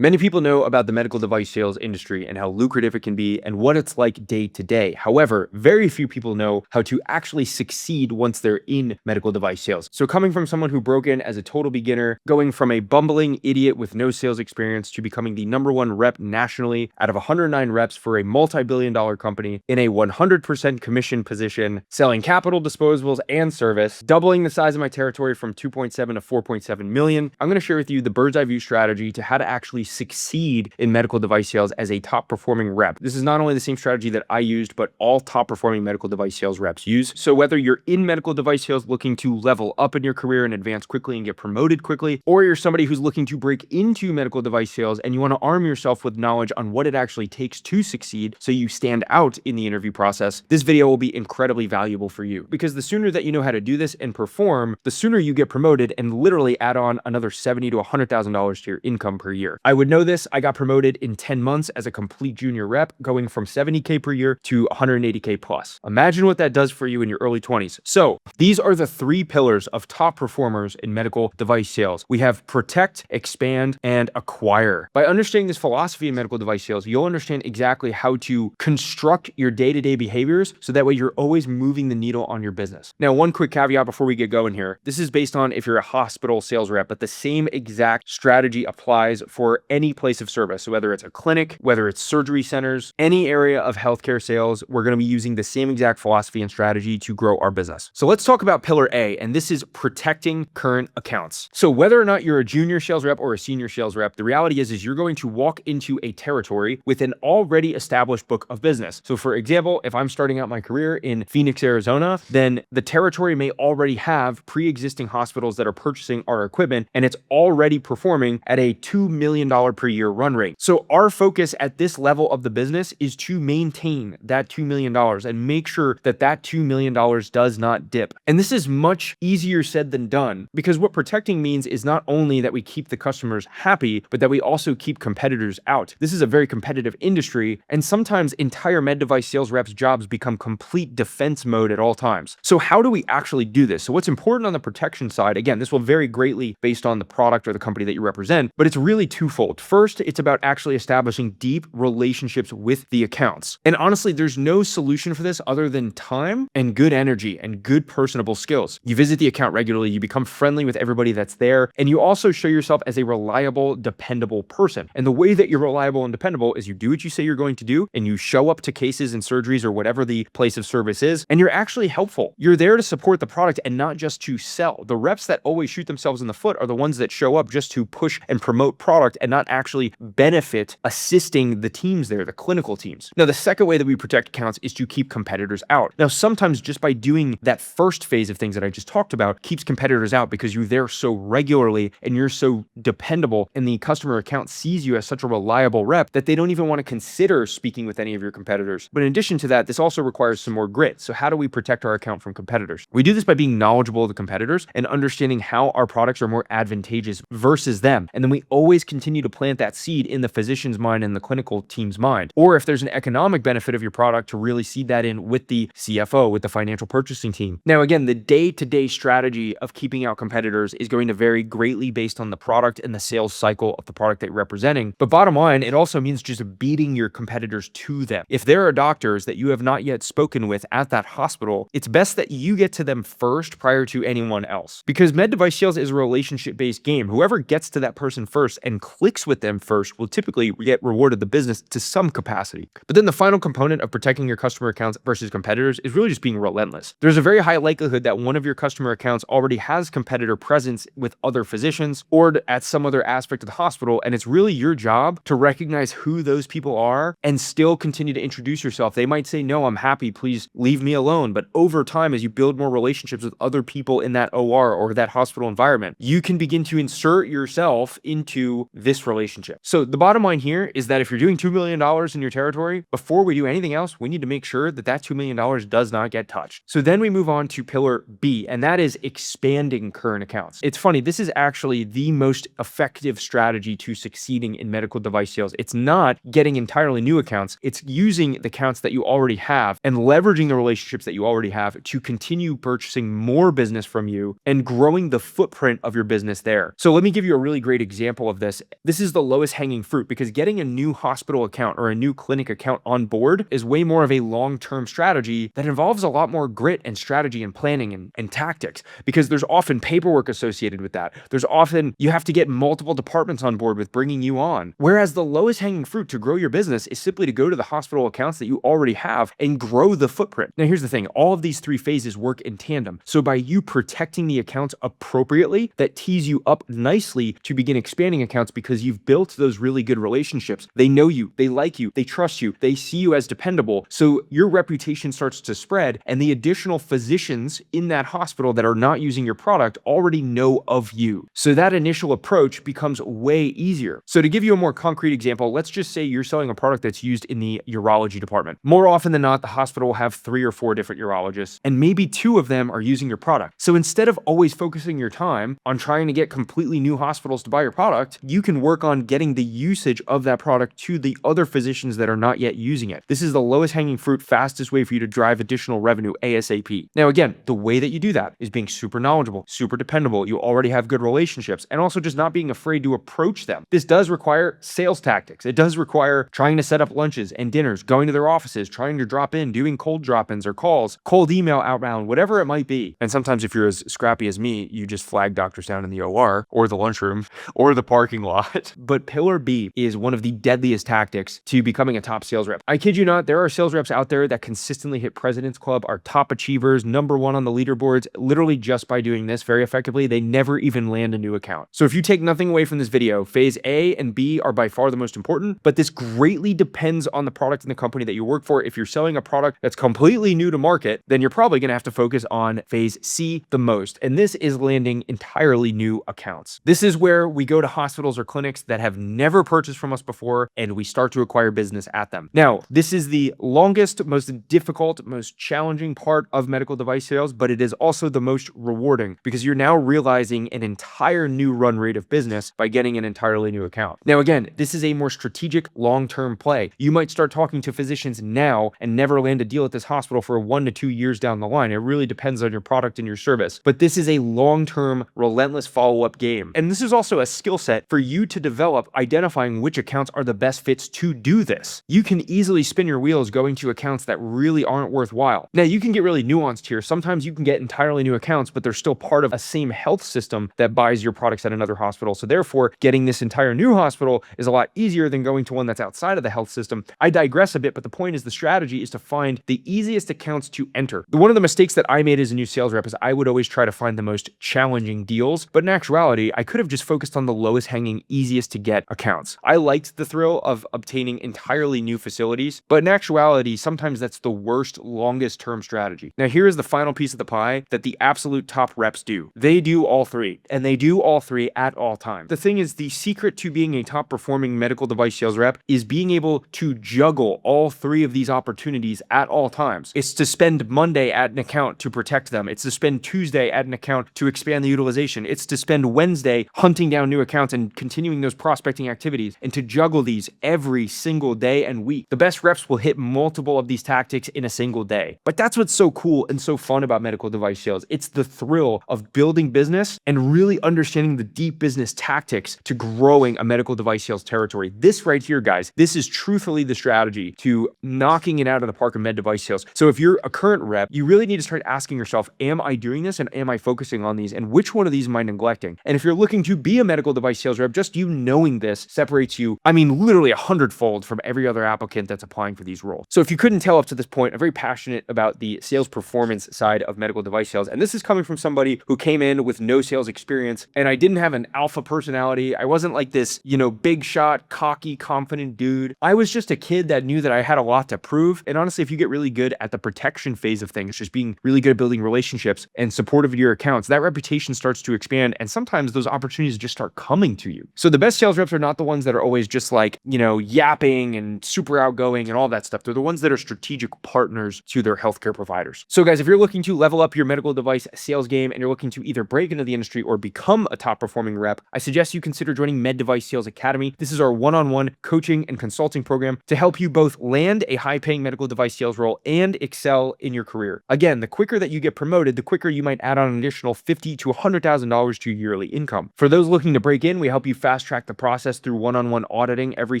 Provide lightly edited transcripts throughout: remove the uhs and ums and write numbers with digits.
Many people know about the medical device sales industry and how lucrative it can be and what it's like day to day. However, very few people know how to actually succeed once they're in medical device sales. So coming from someone who broke in as a total beginner, going from a bumbling idiot with no sales experience to becoming the #1 rep nationally out of 109 reps for a multi-billion-dollar company in a 100% commission position, selling capital, disposables, and service, doubling the size of my territory from 2.7 to 4.7 million, I'm going to share with you the bird's eye view strategy to how to actually succeed in medical device sales as a top performing rep. This is not only the same strategy that I used, but all top performing medical device sales reps use. So whether you're in medical device sales looking to level up in your career and advance quickly and get promoted quickly, or you're somebody who's looking to break into medical device sales and you want to arm yourself with knowledge on what it actually takes to succeed so you stand out in the interview process, this video will be incredibly valuable for you. Because the sooner that you know how to do this and perform, the sooner you get promoted and literally add on another $70,000 to $100,000 to your income per year. I would know this. I got promoted in 10 months as a complete junior rep, going from 70K per year to 180K plus. Imagine what that does for you in your early 20s. So these are the three pillars of top performers in medical device sales. We have protect, expand, and acquire. By understanding this philosophy in medical device sales, you'll understand exactly how to construct your day-to-day behaviors so that way you're always moving the needle on your business. Now, one quick caveat before we get going here. This is based on if you're a hospital sales rep, but the same exact strategy applies for any place of service. So whether it's a clinic, whether it's surgery centers, any area of healthcare sales, we're going to be using the same exact philosophy and strategy to grow our business. So let's talk about pillar A, and this is protecting current accounts. So whether or not you're a junior sales rep or a senior sales rep, the reality is you're going to walk into a territory with an already established book of business. So for example, if I'm starting out my career in Phoenix, Arizona, then the territory may already have pre-existing hospitals that are purchasing our equipment, and it's already performing at a $2 million per year run rate. So our focus at this level of the business is to maintain that $2 million and make sure that that $2 million does not dip. And this is much easier said than done, because what protecting means is not only that we keep the customers happy, but that we also keep competitors out. This is a very competitive industry, and sometimes entire med device sales reps' jobs become complete defense mode at all times. So how do we actually do this? So what's important on the protection side, again, this will vary greatly based on the product or the company that you represent, but it's really twofold. First, it's about actually establishing deep relationships with the accounts. And honestly, there's no solution for this other than time and good energy and good personable skills. You visit the account regularly, you become friendly with everybody that's there, and you also show yourself as a reliable, dependable person. And the way that you're reliable and dependable is you do what you say you're going to do, and you show up to cases and surgeries or whatever the place of service is, and you're actually helpful. You're there to support the product and not just to sell. The reps that always shoot themselves in the foot are the ones that show up just to push and promote product and not actually benefit assisting the teams there, the clinical teams. Now, the second way that we protect accounts is to keep competitors out. Now, sometimes just by doing that first phase of things that I just talked about keeps competitors out because you're there so regularly and you're so dependable, and the customer account sees you as such a reliable rep that they don't even want to consider speaking with any of your competitors. But in addition to that, this also requires some more grit. So how do we protect our account from competitors? We do this by being knowledgeable of the competitors and understanding how our products are more advantageous versus them. And then we always continue to plant that seed in the physician's mind and the clinical team's mind. Or if there's an economic benefit of your product, to really seed that in with the CFO, with the financial purchasing team. Now, again, the day-to-day strategy of keeping out competitors is going to vary greatly based on the product and the sales cycle of the product that you're representing. But bottom line, it also means just beating your competitors to them. If there are doctors that you have not yet spoken with at that hospital, it's best that you get to them first prior to anyone else. Because med device sales is a relationship-based game. Whoever gets to that person first and clicks with them first will typically get rewarded the business to some capacity. But then the final component of protecting your customer accounts versus competitors is really just being relentless. There's a very high likelihood that one of your customer accounts already has competitor presence with other physicians or at some other aspect of the hospital, and it's really your job to recognize who those people are and still continue to introduce yourself. They might say, "No, I'm happy, please leave me alone." But over time, as you build more relationships with other people in that OR or that hospital environment, you can begin to insert yourself into this relationship. So the bottom line here is that if you're doing $2 million in your territory, before we do anything else, we need to make sure that that $2 million does not get touched. So then we move on to pillar B, and that is expanding current accounts. It's funny, this is actually the most effective strategy to succeeding in medical device sales. It's not getting entirely new accounts. It's using the accounts that you already have and leveraging the relationships that you already have to continue purchasing more business from you and growing the footprint of your business there. So let me give you a really great example of this. This is the lowest hanging fruit because getting a new hospital account or a new clinic account on board is way more of a long-term strategy that involves a lot more grit and strategy and planning and tactics, because there's often paperwork associated with that. There's often, you have to get multiple departments on board with bringing you on. Whereas the lowest hanging fruit to grow your business is simply to go to the hospital accounts that you already have and grow the footprint. Now, here's the thing. All of these three phases work in tandem. So by you protecting the accounts appropriately, that tees you up nicely to begin expanding accounts because you've built those really good relationships. They know you, they like you, they trust you, they see you as dependable. So your reputation starts to spread, and the additional physicians in that hospital that are not using your product already know of you. So that initial approach becomes way easier. So to give you a more concrete example, let's just say you're selling a product that's used in the urology department. More often than not, the hospital will have 3 or 4 different urologists, and maybe 2 of them are using your product. So instead of always focusing your time on trying to get completely new hospitals to buy your product, you can work on getting the usage of that product to the other physicians that are not yet using it. This is the lowest hanging fruit, fastest way for you to drive additional revenue ASAP. Now, again, the way that you do that is being super knowledgeable, super dependable. You already have good relationships, and also just not being afraid to approach them. This does require sales tactics. It does require trying to set up lunches and dinners, going to their offices, trying to drop in, doing cold drop-ins or calls, cold email outbound, whatever it might be. And sometimes if you're as scrappy as me, you just flag doctors down in the OR or the lunchroom or the parking lot. But pillar B is one of the deadliest tactics to becoming a top sales rep. I kid you not, there are sales reps out there that consistently hit President's Club, are top achievers, #1 on the leaderboards, literally just by doing this very effectively. They never even land a new account. So if you take nothing away from this video, phase A and B are by far the most important, but this greatly depends on the product and the company that you work for. If you're selling a product that's completely new to market, then you're probably going to have to focus on phase C the most. And this is landing entirely new accounts. This is where we go to hospitals or clinics that have never purchased from us before, and we start to acquire business at them. Now, this is the longest, most difficult, most challenging part of medical device sales, but it is also the most rewarding because you're now realizing an entire new run rate of business by getting an entirely new account. Now, again, this is a more strategic long-term play. You might start talking to physicians now and never land a deal at this hospital for 1 to 2 years down the line. It really depends on your product and your service, but this is a long-term, relentless follow-up game. And this is also a skill set for you to develop, identifying which accounts are the best fits to do this. You can easily spin your wheels going to accounts that really aren't worthwhile. Now, you can get really nuanced here. Sometimes you can get entirely new accounts, but they're still part of a same health system that buys your products at another hospital. So therefore, getting this entire new hospital is a lot easier than going to one that's outside of the health system. I digress a bit, but the point is the strategy is to find the easiest accounts to enter. One of the mistakes that I made as a new sales rep is I would always try to find the most challenging deals, but in actuality, I could have just focused on the lowest hanging, easiest to get accounts. I liked the thrill of obtaining entirely new facilities, but in actuality, sometimes that's the worst, longest term strategy. Now, here is the final piece of the pie that the absolute top reps do. They do all three, and they do all three at all times. The thing is, the secret to being a top performing medical device sales rep is being able to juggle all three of these opportunities at all times. It's to spend Monday at an account to protect them. It's to spend Tuesday at an account to expand the utilization. It's to spend Wednesday hunting down new accounts and continuing those prospecting activities, and to juggle these every single day and week. The best reps will hit multiple of these tactics in a single day. But that's what's so cool and so fun about medical device sales. It's the thrill of building business and really understanding the deep business tactics to growing a medical device sales territory. This right here, guys, this is truthfully the strategy to knocking it out of the park of med device sales. So if you're a current rep, you really need to start asking yourself, am I doing this and am I focusing on these, and which one of these am I neglecting? And if you're looking to be a medical device sales rep, just you knowing this separates you, I mean, literally 100-fold from every other applicant that's applying for these roles. So if you couldn't tell up to this point, I'm very passionate about the sales performance side of medical device sales. And this is coming from somebody who came in with no sales experience, and I didn't have an alpha personality. I wasn't like this, big shot, cocky, confident dude. I was just a kid that knew that I had a lot to prove. And honestly, if you get really good at the protection phase of things, just being really good at building relationships and supportive of your accounts, that reputation starts to expand. And sometimes those opportunities just start coming to you. So the best sales reps are not the ones that are always just like, yapping and super outgoing and all that stuff. They're the ones that are strategic partners to their healthcare providers. So guys, if you're looking to level up your medical device sales game and you're looking to either break into the industry or become a top performing rep, I suggest you consider joining Med Device Sales Academy. This is our one-on-one coaching and consulting program to help you both land a high-paying medical device sales role and excel in your career. Again, the quicker that you get promoted, the quicker you might add on an additional $50,000 to $100,000 to your yearly income. For those looking to break in, we help you fast fast track the process through one-on-one auditing every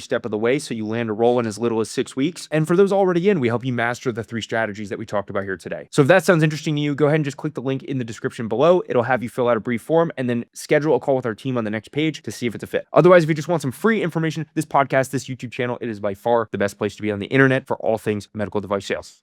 step of the way so you land a role in as little as 6 weeks. And for those already in, we help you master the 3 strategies that we talked about here today. So if that sounds interesting to you, go ahead and just click the link in the description below. It'll have you fill out a brief form and then schedule a call with our team on the next page to see if it's a fit. Otherwise, if you just want some free information, this podcast, this YouTube channel, it is by far the best place to be on the internet for all things medical device sales.